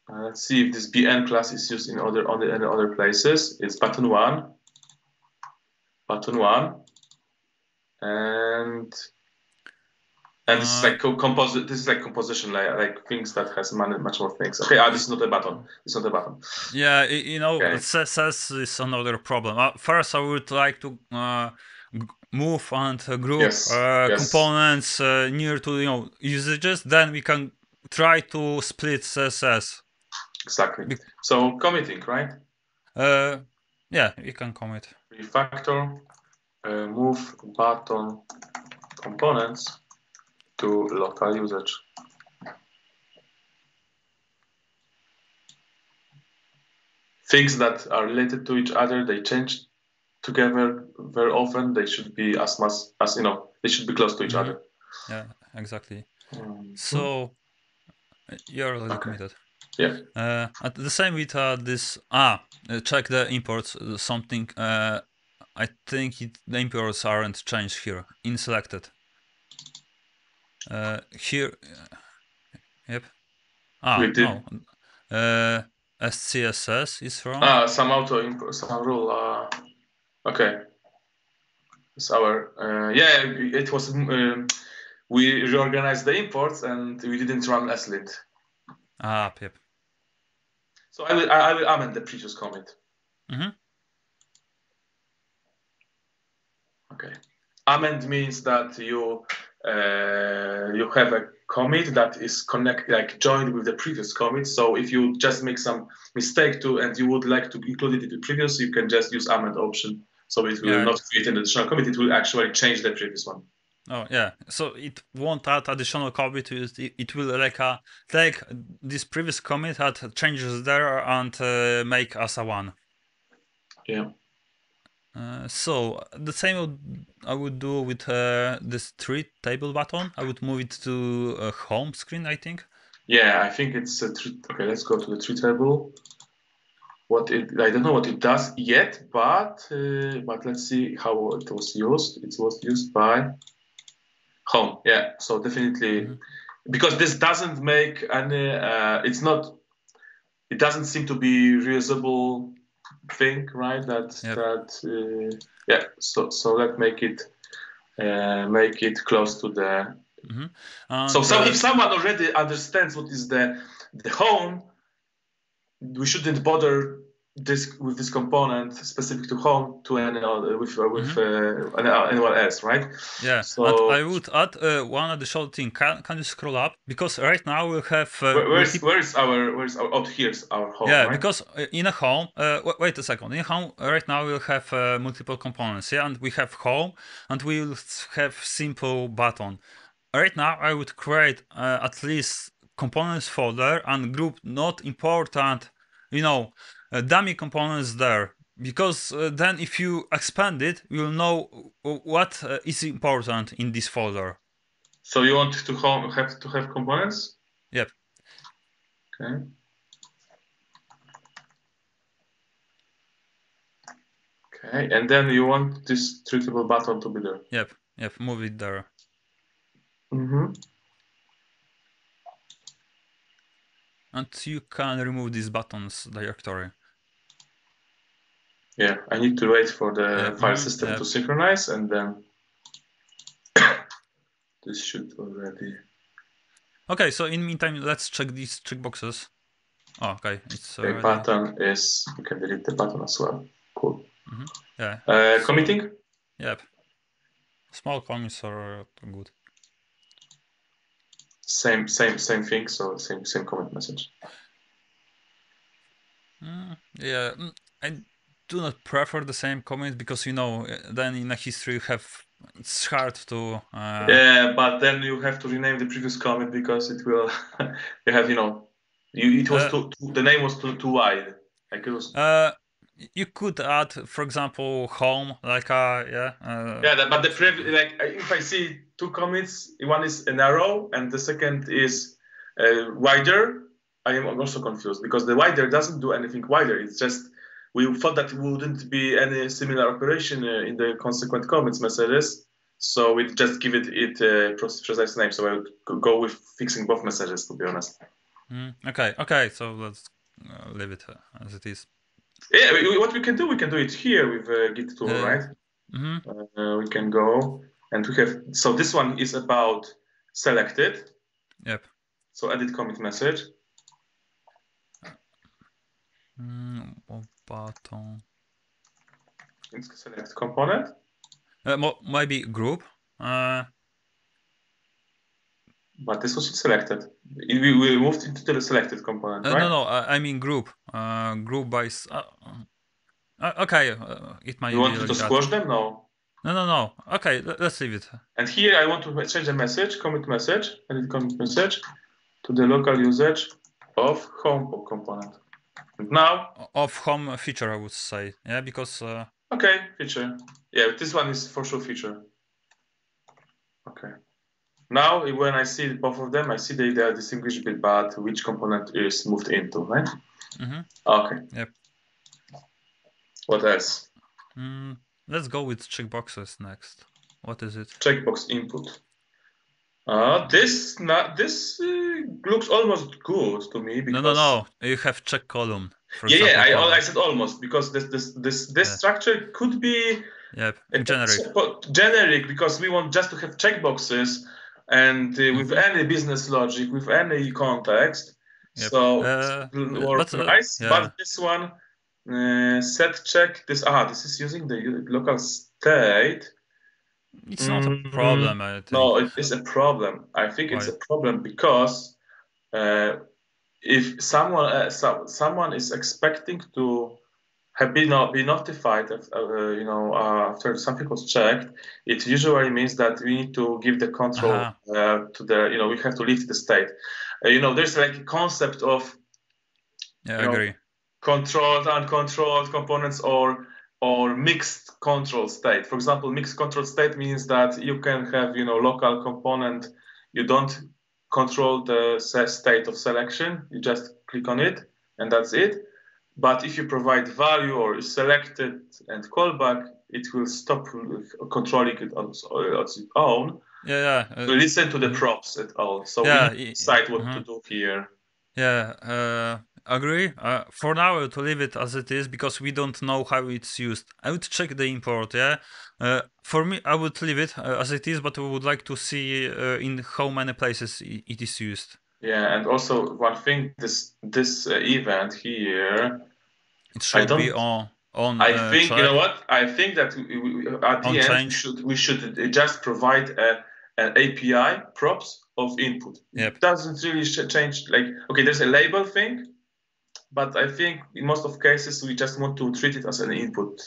Let's see if this bn class is used in other places. It's button one, and this is like composite. This is like composition layer, like things that has much more things. Okay, this is not a button. It's not a button. Yeah, CSS is another problem. First, I would like to move and group components near to usages. Then we can try to split CSS. Exactly. So committing, right? Yeah, you can commit. Refactor, move button components to local usage. Things that are related to each other, they change together very often. They should be as much as they should be close to each other. Yeah, exactly. So you're already committed. Yeah. At the same with this check the imports. Something I think the imports aren't changed here in selected. Here, yep. No. SCSS is wrong. Some auto import, some rule. Okay. It's our it was we reorganized the imports and we didn't run slint. Yep. So I will amend the previous commit. Okay. Amend means that you have a commit that is joined with the previous commit. So if you just make some mistake and you would like to include it in the previous, you can just use amend option. So it will not create an additional commit. It will actually change the previous one. Oh yeah, so it won't add additional commit. It will take this previous commit, add changes there, and make as a one. Yeah. So the same I would do with this tree table button. I would move it to a home screen, I think. Yeah, I think it's a tree. Okay, let's go to the tree table. I don't know what it does yet, but let's see how it was used. It was used by home. Yeah, so definitely because this doesn't make any. It doesn't seem to be reusable thing, right? So let's make it close to the. So if someone already understands what is the home, we shouldn't bother with this component specific to home to any other anyone else, right? Yeah. So I would add one additional thing. Can you scroll up? Because right now we have. Where's our here's our home? Yeah, right? Because in a home. Wait a second. In home right now we'll have multiple components. Yeah, and we have home, and we'll have simple button. Right now I would create at least components folder and group not important, dummy components there. Because then if you expand it, you'll know what is important in this folder. So you want to have components? Yep. Okay. Okay, and then you want this treatable button to be there. Yep. Move it there. And you can remove these buttons directory. Yeah, I need to wait for the file system to synchronize, and then this should already. Okay, so in the meantime, let's check these checkboxes. Oh, okay, it's already. Button is. You can delete the button as well. Cool. Yeah. Committing. Yep. Small commits are good. Same thing. So same commit message. Yeah, I do not prefer the same commit because then in a history you have it's hard to. Yeah, but then you have to rename the previous commit because it will. You have it was the name was too wide. Like it was. You could add, for example, home, like yeah. But like if I see two commits, one is an arrow and the second is wider, I am also confused because the wider doesn't do anything wider. It's just we thought that wouldn't be any similar operation in the consequent commits messages, so we just give it precise name. So I would go with fixing both messages, to be honest. Okay. So let's leave it as it is. Yeah, what we can do it here with Git tool, right? We can go and we have. So this one is about selected. Yep. So edit commit message. Button. Select component. Maybe group. But this was selected. We moved into the selected component, right? No. I mean group. Group by. Okay. It might You be want to like that. squash them? No. No. Okay. Let's leave it. And here I want to change the message, commit message, edit commit message to the local usage of home component. And now Of home feature, I would say. Yeah, because. Okay, feature. Yeah, this one is for sure feature. Okay. Now, when I see both of them, I see they are distinguishable, but which component is moved into, right? Okay. Yep. What else? Let's go with checkboxes next. What is it? Checkbox input. This looks almost good to me because No. You have check column. For yeah, example, I said almost because this structure could be generic. Generic because we want just to have checkboxes and with any business logic, with any context. Yep. So work nice. Yeah. But this one set check this is using the local state. It's not a problem, I think. No, it is a problem. I think it's a problem because if someone is expecting to have been notified after something was checked, it usually means that we need to give the control to the we have to leave the state. There's like a concept of I agree. Controlled, uncontrolled components or mixed control state. For example, mixed control state means that you can have local component. You don't control the state of selection. You just click on it and that's it. But if you provide value or is selected and callback, it will stop controlling it on its own. Yeah. So listen to the props at all. So we need to decide what to do here. Yeah, agree. For now, to leave it as it is because we don't know how it's used. I would check the import. Yeah. For me, I would leave it as it is, but we would like to see in how many places it is used. Yeah, and also one thing, this event here, it should be on. I think check. you know what? I think that at the end we should just provide an API props of input. Yep. It doesn't really change. Like okay, there's a label thing, but I think in most of cases we just want to treat it as an input,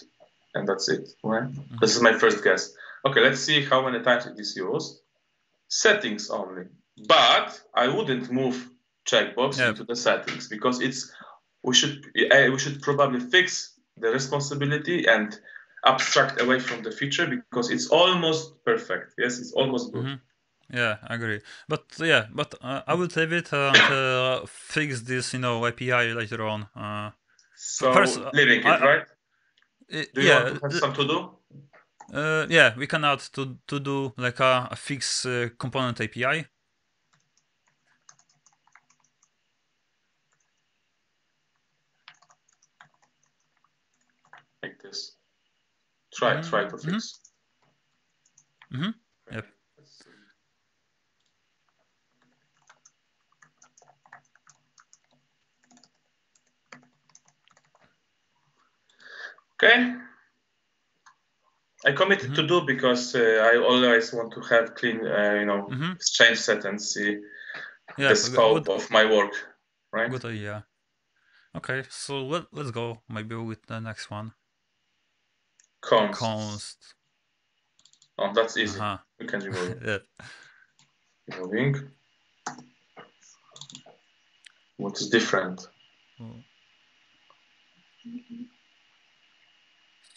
and that's it. Right? This is my first guess. Okay, let's see how many times it is used. Settings only, but I wouldn't move checkbox into the settings because we should probably fix the responsibility and abstract away from the feature because it's almost perfect. Yes, it's almost good. Yeah, I agree. But I will leave it and fix this, API later on. So first, leaving it, right? Do you want to have some to do? Yeah, we can add to do like a fix component API. Like this. Try to fix. Yep. Okay. I committed to do because I always want to have clean, change set and see the scope of my work, right? Good idea. Okay, so let's go maybe with the next one. Const. Oh, that's easy. You can remove it. Removing. What is different?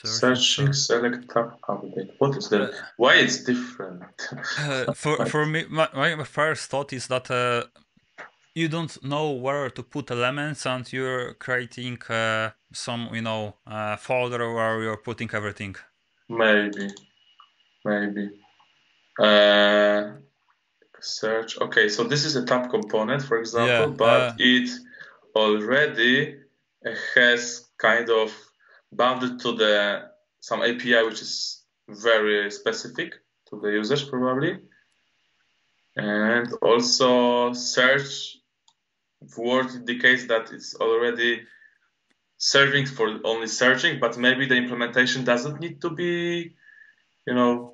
Searching, select, tab, update. What is the? Why it's different? For me, my first thought is that you don't know where to put elements, and you're creating some, folder where you're putting everything. Maybe. Search. Okay, so this is a tab component, for example, but it already has kind of bounded to some API which is very specific to the users probably, and also search word indicates that it's already serving for only searching, but maybe the implementation doesn't need to be, to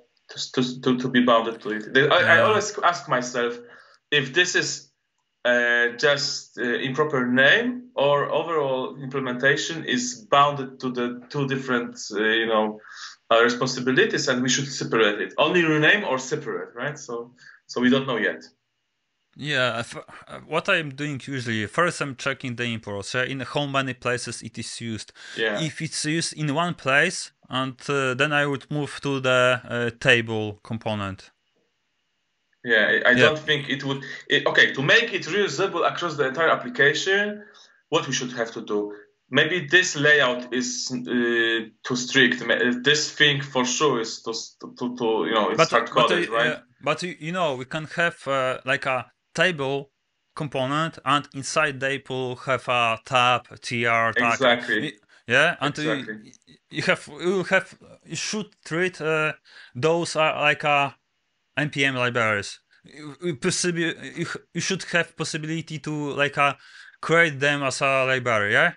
be bounded to it. I always ask myself if this is just improper name or overall implementation is bounded to the two different, responsibilities, and we should separate it. Only rename or separate, right? So we don't know yet. Yeah, what I'm doing usually, first I'm checking the imports, in how many places it is used. Yeah. If it's used in one place, and then I would move to the table component. Yeah, I don't think it would. Okay, to make it reusable across the entire application, what we should have to do? Maybe this layout is too strict. This thing for sure is it's hard coded, right? But we can have like a table component, and inside table have a tab, tr, tag. Exactly. Yeah, and exactly. you should treat those like npm libraries. You should have possibility to create them as a library.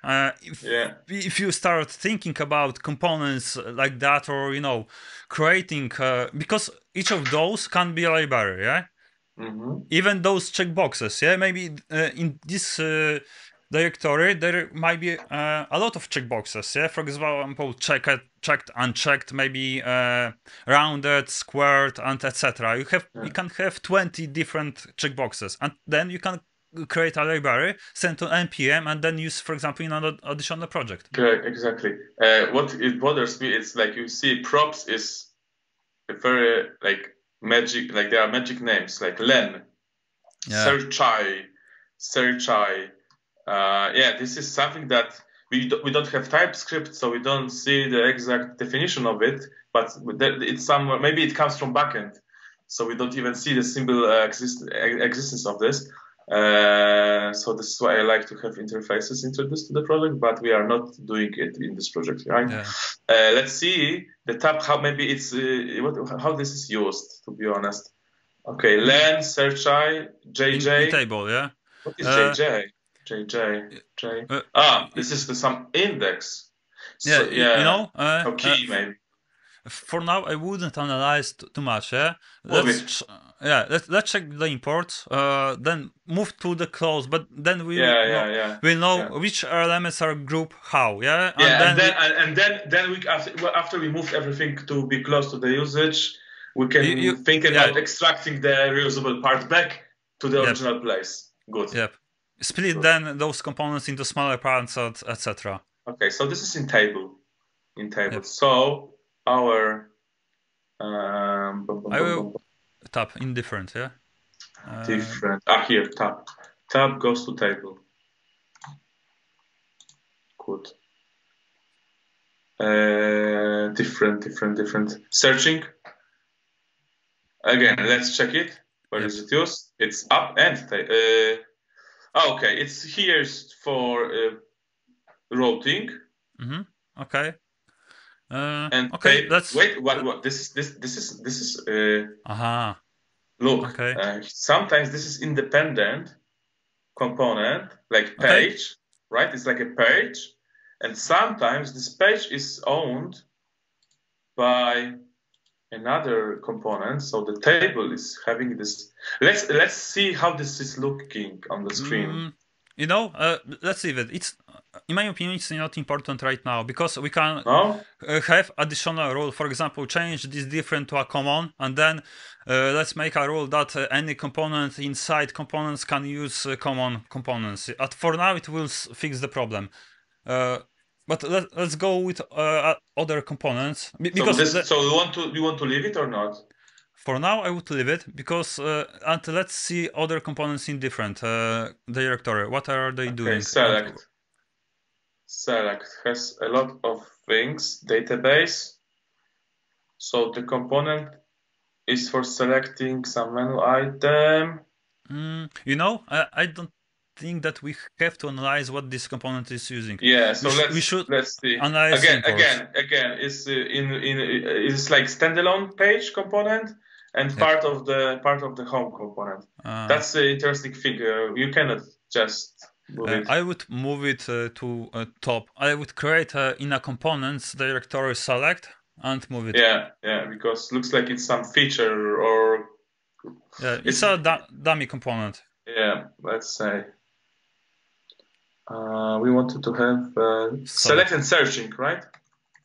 If you start thinking about components like that, or creating because each of those can be a library. Even those checkboxes. Maybe in this directory there might be a lot of checkboxes. For example, checked, unchecked, maybe rounded, squared, and etc. You can have 20 different checkboxes, and then you can create a library, send to npm, and then use, for example, in an additional project. Correct, exactly. What it bothers me is, like, you see, props is a very magic, there are magic names like len, searchai. This is something that we don't have TypeScript, so we don't see the exact definition of it, but it's somewhere, maybe it comes from backend, so we don't even see the simple existence of this. So this is why I like to have interfaces introduced to the project, but we are not doing it in this project, right? Let's see the tab, how maybe it's how this is used, to be honest. Okay, len, searchai, jj. In table, What is jj? This is some index. So, key maybe. For now, I wouldn't analyze too much. Let's check the imports, then move to the close. But then we'll know which elements are grouped how. And then after we move everything to be close to the usage, we can think about extracting the reusable part back to the original place. Good. Split then those components into smaller parts, etc. Okay, so this is in table. So our I will tab indifferent, different. Here, tab goes to table. Good. Different. Searching. Again, let's check it. Where is it used? It's up and okay, it's here for routing. Okay. And okay, let's wait. What? This is. Look. Okay. Sometimes this is independent component, like page, right? It's like a page, and sometimes this page is owned by another component. So the table is having this. Let's see how this is looking on the screen. Let's leave it. It's, in my opinion, it's not important right now because we can No? have additional rule. For example, change this different to a common, and then let's make a rule that any component inside components can use common components. For now, it will fix the problem. But let's go with other components because So you want to leave it or not? for now I would leave it because and let's see other components in different directory. What are they doing? Select. Select has a lot of things. Database. So the component is for selecting some menu item. I don't think that we have to analyze what this component is using. Yeah, so we should let's see. analyze Again, it's it's like standalone page component and part of the home component. That's the interesting thing. You cannot just move it. I would move it to top. I would create in a components directory select and move it. Yeah, because looks like it's some feature or it's a dummy component. Yeah, let's say we wanted to have select and searching, right?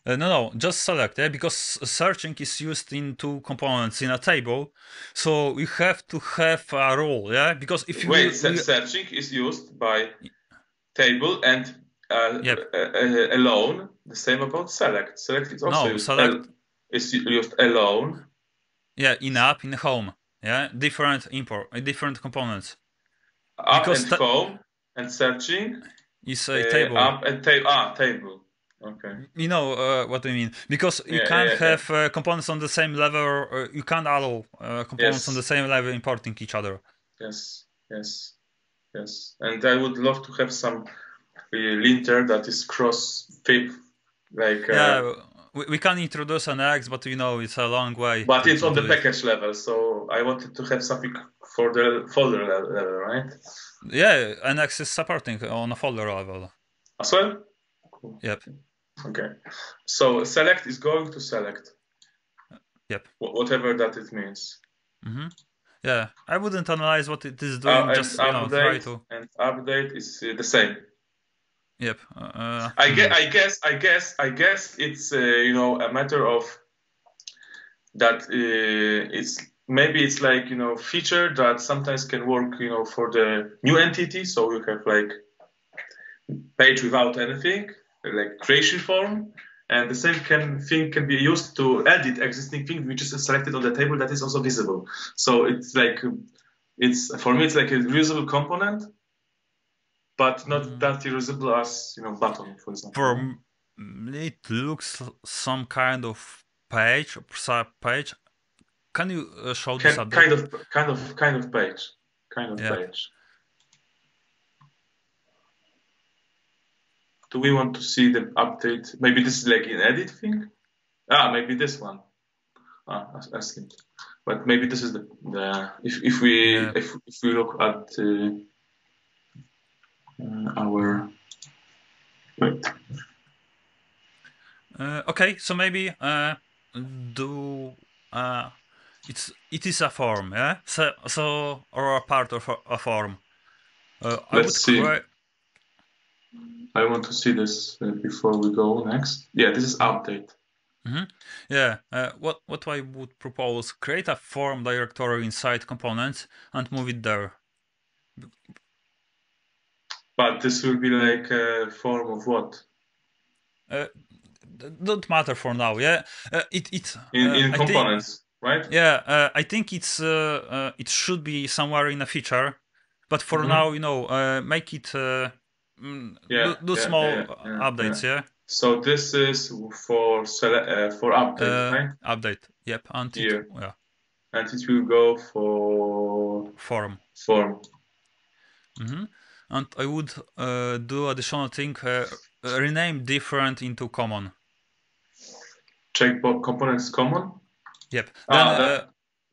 No, just select, because searching is used in two components in a table, so we have to have a rule, because if you searching is used by table and alone. The same about select. Select is also used alone. Yeah, in app, in home, different components. Up and home and searching is a table. Up and table. Okay. You know what I mean, because you can't have components on the same level, or you can't allow components on the same level importing each other. Yes. And I would love to have some linter that is cross-fit, like. We can introduce an X, but it's a long way. But it's on the package level, so I wanted to have something for the folder level, right? Yeah, NX is supporting on a folder level. As well? Cool. Yep. Okay. So select is going to select. Yep. Whatever that it means. Mm-hmm. Yeah, I wouldn't analyze what it is doing. Just update, try to. And update is the same. Yep. I guess it's a matter of that it's like feature that sometimes can work for the new entity. So you have like page without anything, like creation form, and the same thing can be used to edit existing thing which is selected on the table that is also visible. So it's like for me it's like a reusable component, but not that reusable as button, for example. For me, it looks some kind of page or sub page. Can you show this update? Kind of page. Page. Do we want to see the update? Maybe this is like an edit thing. Maybe this one. Asking. But maybe this is the if we look at our wait. Okay, so maybe it is a form, so or a part of a form. Let's see. I want to see this before we go next. Yeah, this is update. Mm-hmm. Yeah, what I would propose, create a form directory inside components and move it there. But this will be like a form of what? Don't matter for now. Yeah, in components, right? Yeah, I think it should be somewhere in a feature, but for now, make it do small updates. Yeah. So this is for update, right? Update. Yep. And here. And it will go for form. Mm-hmm. And I would do additional thing, rename different into common. Check components common? Yep. Then,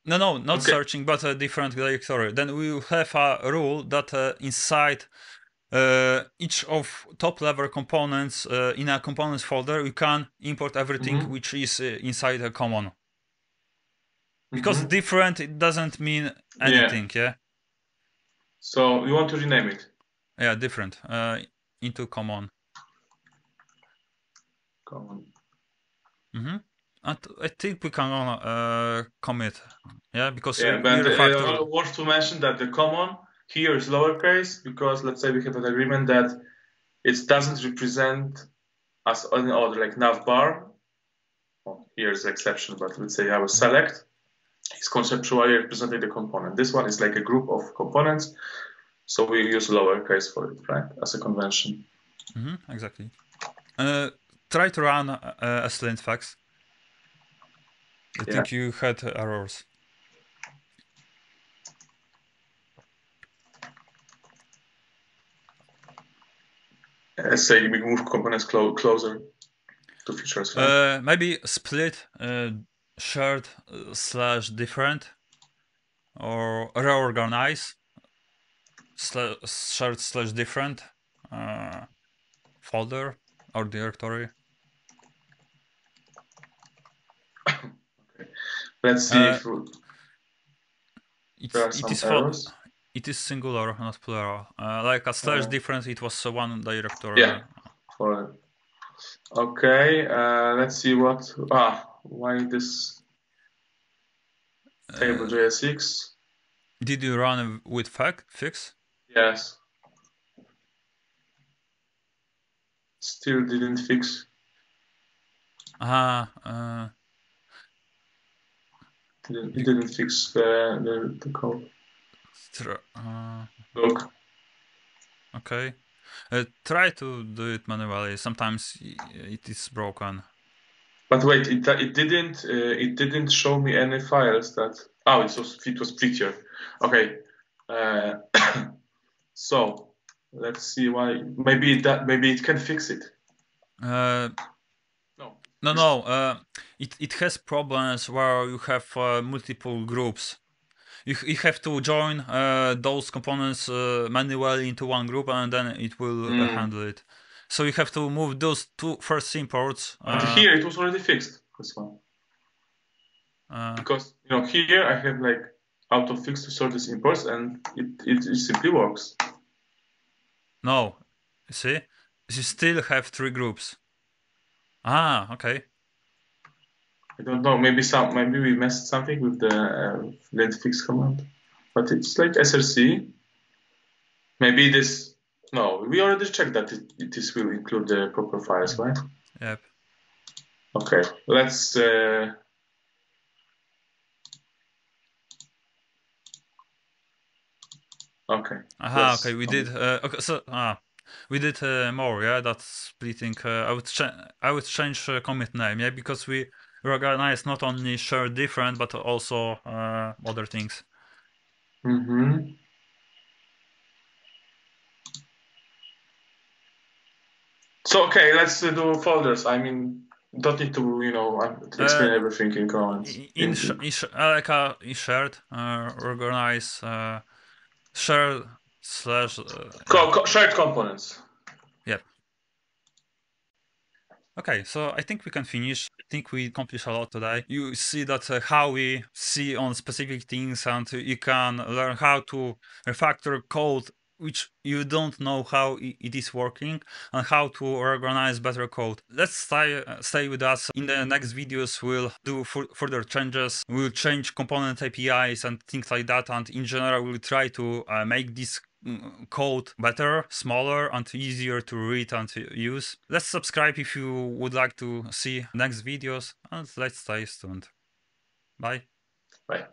no, not searching, but a different directory. Then we will have a rule that inside each of top level components in a components folder, you can import everything which is inside a common. Because different, it doesn't mean anything, yeah? So you want to rename it? Yeah, different, into common. Common. And I think we can commit, yeah, because Yeah, we but refactor. worth to mention that the common here is lowercase because let's say we have an agreement that it doesn't represent as any other like navbar. Well, here's the exception, but let's say our select is conceptually representing the component. This one is like a group of components, so we use lowercase for it, right, as a convention. Exactly. Try to run a slintfax. I think you had errors. Let's say we move components closer to features, right? Maybe split shared slash different, or reorganize shared slash different folder or directory. Okay. Let's see if there are It some is errors. it is singular, not plural. Like a slash different, it was one directory. Yeah. Okay. Let's see what. Why this table JSX? Did you run with fix? Yes. Still didn't fix. It didn't fix the code. Look. Okay. Try to do it manually. Sometimes it is broken. But wait, it didn't show me any files that. Oh, it was prettier. Okay. So let's see why. Maybe it can fix it. No. It has problems where you have multiple groups. You have to join those components manually into one group, and then it will handle it. So you have to move those two first imports. But here it was already fixed. This one. Because here I have like auto fix to sort these imports, and it simply works. No, see, you still have three groups. Okay. I don't know. Maybe we messed something with the lint fix command, but it's like src. Maybe this. No, we already checked that this will include the proper files, right? Yep. Okay, let's. Okay. Okay. We did. Okay. So we did more. Yeah, that's splitting. I would change commit name. Yeah, because we recognize not only share different but also other things. So okay, let's do folders. I mean, don't need to explain everything in comments. In shared organize shared slash shared components. Yep. Okay, so I think we can finish. I think we accomplished a lot today. You see that how we see on specific things, and you can learn how to refactor code which you don't know how it is working, and how to organize better code. Let's stay with us. In the next videos, we'll do further changes. We'll change component APIs and things like that, and in general, we'll try to make this code better, smaller, and easier to read and to use. Let's subscribe if you would like to see next videos, and let's stay tuned. Bye. Bye.